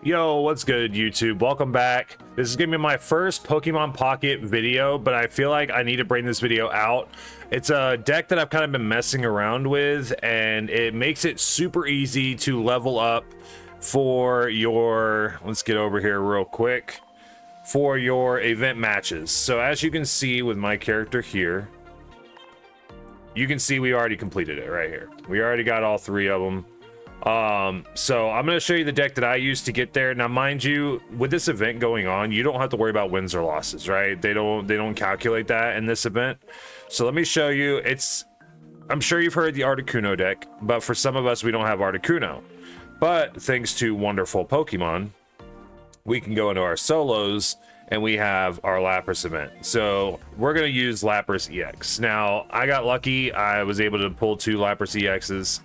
Yo, what's good, YouTube? Welcome back. This is gonna be my first Pokemon Pocket video, but I feel like I need to bring this video out. It's a deck that I've kind of been messing around with, and it makes it super easy to level up for your, let's get over here real quick, for your event matches. So as you can see with my character here, you can see we already completed it right here. We already got all three of them. So I'm going to show you the deck that I used to get there. Now, mind you, with this event going on, you don't have to worry about wins or losses, right? They don't calculate that in this event. So let me show you. I'm sure you've heard the Articuno deck, but for some of us, we don't have Articuno. But thanks to wonderful Pokemon, we can go into our solos and we have our Lapras event. So we're going to use Lapras EX. Now, I got lucky. I was able to pull 2 Lapras EXs.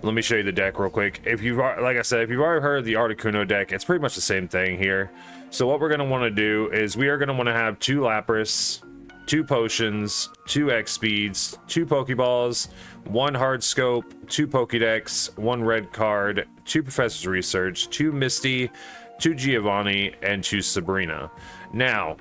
Let me show you the deck real quick. If you've, like I said, if you've already heard of the Articuno deck, it's pretty much the same thing here. So what we're going to want to do is we are going to want to have 2 Lapras, 2 potions, 2 X speeds, 2 Pokeballs, 1 hard scope, 2 Pokédex, 1 red card, 2 Professor's Research, 2 Misty, 2 Giovanni, and 2 Sabrina. Now,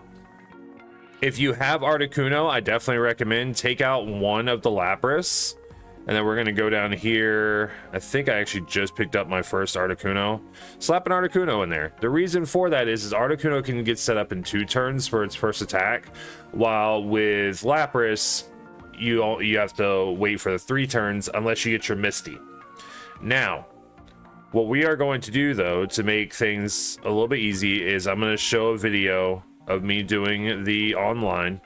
if you have Articuno, I definitely recommend take out 1 of the Lapras. And then we're going to go down here. I think I actually just picked up my first Articuno. Slap an Articuno in there. The reason for that is Articuno can get set up in 2 turns for its first attack, while with Lapras, you have to wait for the 3 turns unless you get your Misty. Now, what we are going to do, though, to make things a little bit easy is I'm going to show a video of me doing the online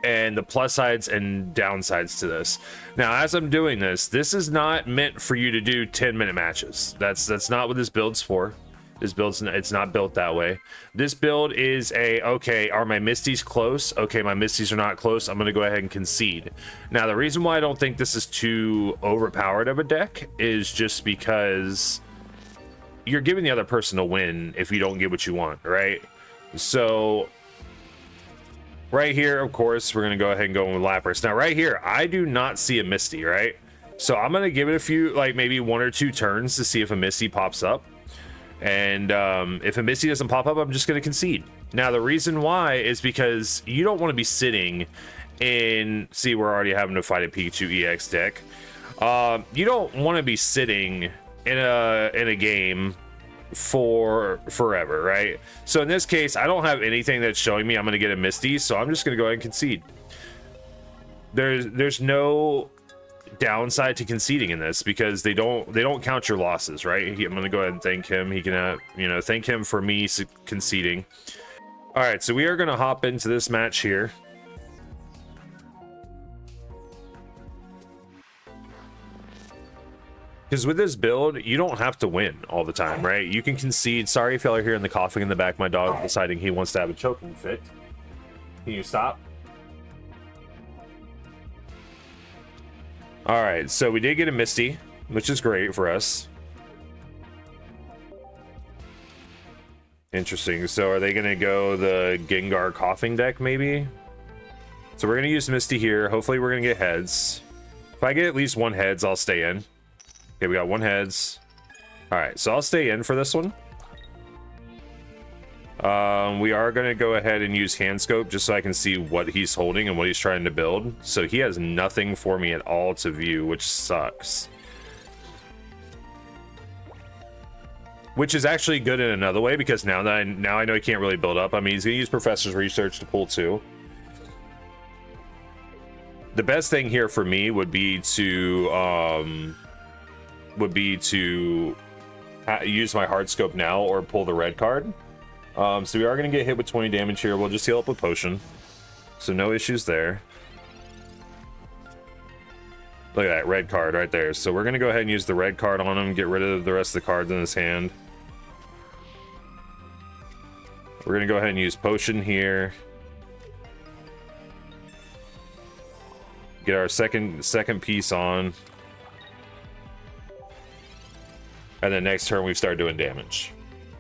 and the plus sides and downsides to this. Now, as I'm doing this, this is not meant for you to do 10-minute matches. That's not what this build's for. This build's, it's not built that way. This build is okay, are my Misties close? Okay, my Misties are not close. I'm going to go ahead and concede. Now, the reason why I don't think this is too overpowered of a deck is just because you're giving the other person a win if you don't get what you want, right? So right here, of course, we're going to go ahead and go with Lapras. Now, right here, I do not see a Misty, right? So I'm going to give it a few, like maybe 1 or 2 turns to see if a Misty pops up. And if a Misty doesn't pop up, I'm just going to concede. Now, the reason why is because you don't want to be sitting in... See, we're already having to fight a Pikachu EX deck. You don't want to be sitting in a game for forever, right? So in this case, I don't have anything that's showing me I'm going to get a Misty, so I'm just going to go ahead and concede. There's no downside to conceding in this because they don't count your losses, right? I'm going to go ahead and thank him. He can thank him for me conceding. All right, so we are going to hop into this match here. Because with this build, you don't have to win all the time, right? You can concede. Sorry if y'all are hearing the coughing in the back. My dog deciding he wants to have a choking fit. Can you stop? All right, so we did get a Misty, which is great for us. Interesting. So are they going to go the Gengar coughing deck, maybe? So we're going to use Misty here. Hopefully we're going to get heads. If I get at least 1 heads, I'll stay in. Okay, we got 1 heads. All right, so I'll stay in for this one. We are going to go ahead and use hand scope just so I can see what he's holding and what he's trying to build. So he has nothing for me at all to view, which sucks. Which is actually good in another way because now I know he can't really build up. I mean, he's going to use Professor's Research to pull 2. The best thing here for me would be to use my hard scope now or pull the red card. So we are going to get hit with 20 damage here. We'll just heal up with potion, so no issues there. Look at that red card right there. So we're going to go ahead and use the red card on him, get rid of the rest of the cards in his hand. We're going to go ahead and use potion here, get our second piece on. And then next turn we start doing damage.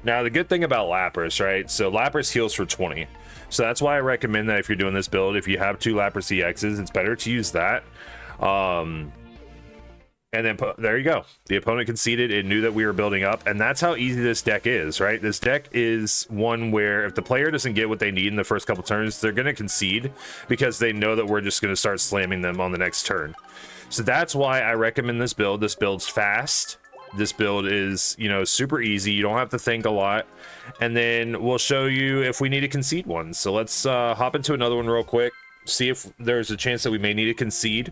Now the good thing about Lapras, right? So Lapras heals for 20. So that's why I recommend that if you're doing this build, if you have 2 Lapras EXs, it's better to use that. And then there you go. The opponent conceded. It knew that we were building up. And that's how easy this deck is, right? This deck is one where if the player doesn't get what they need in the first couple turns, they're going to concede because they know that we're just going to start slamming them on the next turn. So that's why I recommend this build. This build's fast. This build is, you know, super easy. You don't have to think a lot. And then we'll show you if we need to concede one. So let's hop into another one real quick. See if there's a chance that we may need to concede.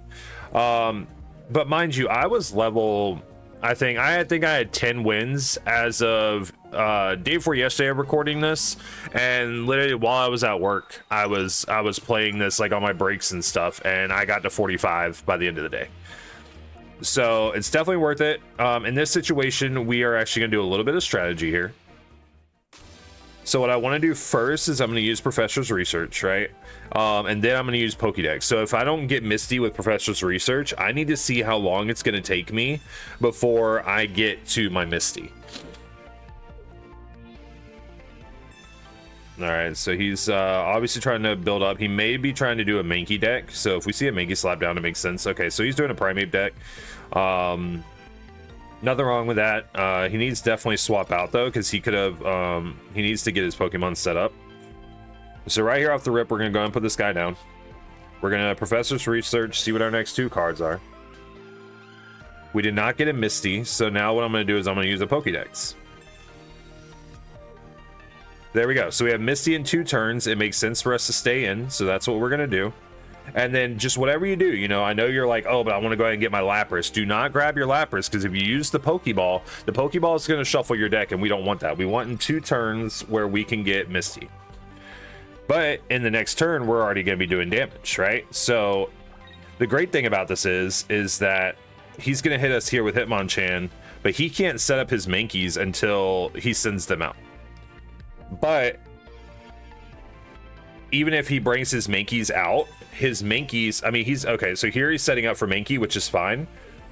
But mind you, I was level, I think I had 10 wins as of day before yesterday of recording this, and literally while I was at work, I was playing this like on my breaks and stuff, and I got to 45 by the end of the day. So it's definitely worth it. In this situation, we are actually gonna do a little bit of strategy here. So what I want to do first is I'm going to use Professor's Research, right? And then I'm going to use Pokédex. So if I don't get Misty with Professor's Research, I need to see how long it's going to take me before I get to my Misty. All right, so he's obviously trying to build up. He may be trying to do a Mankey deck. So if we see a Mankey slap down, it makes sense. Okay, so he's doing a Primeape deck. Nothing wrong with that. He needs to definitely swap out though, because he could have he needs to get his Pokemon set up. So right here off the rip, we're gonna go and put this guy down. We're gonna Professor's Research, see what our next two cards are. We did not get a Misty, so now what I'm gonna do is I'm gonna use a Pokédex. There we go. So we have Misty in 2 turns. It makes sense for us to stay in, so that's what we're gonna do. And then just whatever you do, you know, I know you're like, oh, but I want to go ahead and get my Lapras. Do not grab your Lapras, because if you use the Pokeball is going to shuffle your deck, and we don't want that. We want in 2 turns where we can get Misty. But in the next turn, we're already going to be doing damage, right? So the great thing about this is that he's going to hit us here with Hitmonchan, but he can't set up his Mankeys until he sends them out. But even if he brings his Mankeys out, his Mankeys, I mean, he's okay. So here he's setting up for Mankey, which is fine.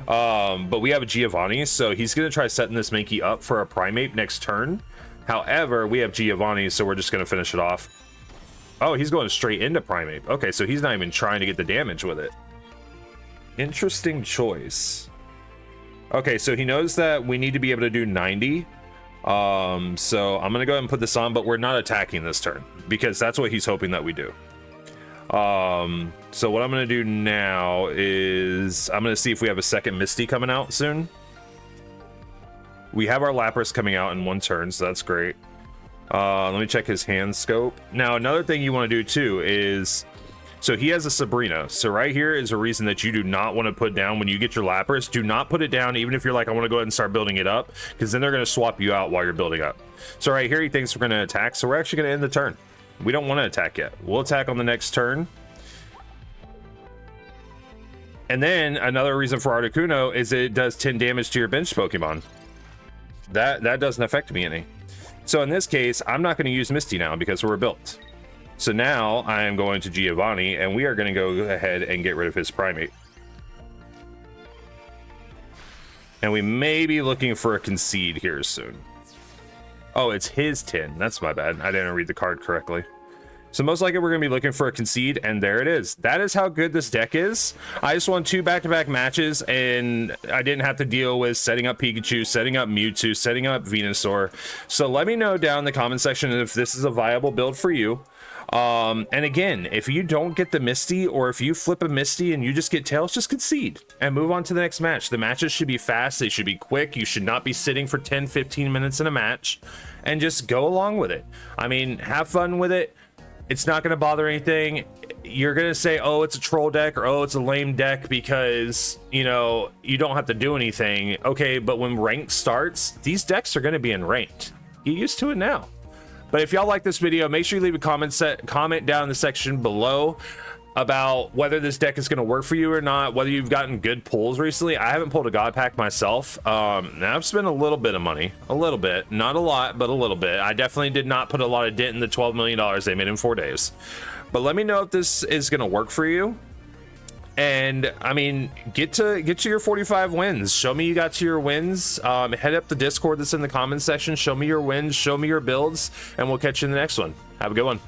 But we have a Giovanni, so he's going to try setting this Mankey up for a Primeape next turn. However, we have Giovanni, so we're just going to finish it off. Oh, he's going straight into Primeape. Okay, so he's not even trying to get the damage with it. Interesting choice. Okay, so he knows that we need to be able to do 90. So I'm going to go ahead and put this on, but we're not attacking this turn because that's what he's hoping that we do. So what I'm going to do now is I'm going to see if we have a second Misty coming out soon. We have our Lapras coming out in 1 turn, so that's great. Let me check his hand scope. Now, another thing you want to do too is, so he has a Sabrina. So right here is a reason that you do not want to put down when you get your Lapras. Do not put it down, even if you're like, I want to go ahead and start building it up, because then they're going to swap you out while you're building up. So right here, he thinks we're going to attack. So we're actually going to end the turn. We don't want to attack yet. We'll attack on the next turn. And then another reason for Articuno is it does 10 damage to your bench Pokemon. That doesn't affect me any. So in this case, I'm not going to use Misty now because we're built. So now I am going to Giovanni, and we are going to go ahead and get rid of his Primeape. And we may be looking for a concede here soon. Oh, it's his 10. That's my bad. I didn't read the card correctly. So most likely we're going to be looking for a concede, and there it is. That is how good this deck is. I just won 2 back-to-back matches, and I didn't have to deal with setting up Pikachu, setting up Mewtwo, setting up Venusaur. So let me know down in the comment section if this is a viable build for you. And again, if you don't get the Misty, or if you flip a Misty and you just get Tails, just concede and move on to the next match. The matches should be fast. They should be quick. You should not be sitting for 10-15 minutes in a match, and just go along with it. I mean, have fun with it. It's not going to bother anything. You're going to say, oh, it's a troll deck, or oh, it's a lame deck because, you know, you don't have to do anything. Okay, but when ranked starts, these decks are going to be in ranked. Get used to it now. But if y'all like this video, make sure you leave a comment down in the section below about whether this deck is going to work for you or not, whether you've gotten good pulls recently. I haven't pulled a God Pack myself. Now I've spent a little bit of money, a little bit, not a lot, but a little bit. I definitely did not put a lot of dent in the $12 million they made in 4 days. But let me know if this is going to work for you. And I mean, get to your 45 wins. Show me you got to your wins. Head up the Discord that's in the comment section. Show me your wins, show me your builds, and we'll catch you in the next one. Have a good one.